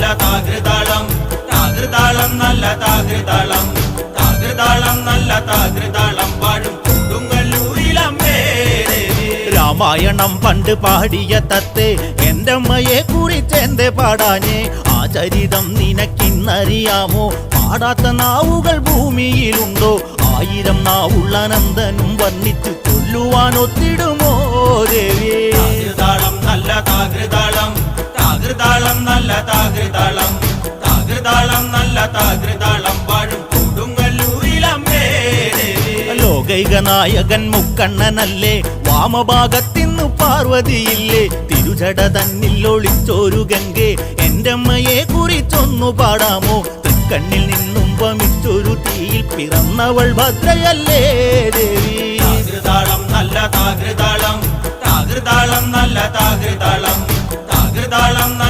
നല്ല താകൃതാളം താകൃതാളം നല്ല താകൃതാളം താകൃതാളം നല്ല താകൃതാളം പാടും കൊടുങ്ങല്ലൂരിലമ്മേ ദേവി. രാമായണം പണ്ട് പാടിയ തത്തേ എന്റമ്മയെ കുറിച്ച് എന്തേ പാടാനേ? ആ ചരിതം നിനക്കിന്നറിയാമോ? പാടാത്ത നാവുകൾ ഭൂമിയിലുണ്ടോ? 1000 നാവുള്ള നന്ദനും വർണ്ണിച്ചു ചൊല്ലുവാനൊത്തിടുമോ ദേവി? താകൃതാളം നല്ല താകൃതാളം താകൃതാളം നല്ല താകൃതാളം താകൃതാളം നല്ല താകൃതാളം പാടും കൊടുങ്ങല്ലൂരിലമ്മേ ദേവി. ലോകൈക നായകൻ മുക്കണ്ണനല്ലേ? വാമഭാഗത്തിന്നു പാർവതിയില്ലേ? തിരുജട തന്നിൽ ഒളിച്ചോരു ഗംഗേ എന്റമ്മയെ കുറിച്ചൊന്നു പാടാമോ? തൃക്കണ്ണിൽ നിന്നും വമിച്ചൊരു തീയിൽ പിറന്നവൾ ഭദ്രയല്ലേ ദേവി? താകൃതാളം നല്ല താകൃതാളം താകൃതാളം നല്ല താകൃതാളം താകൃതാളം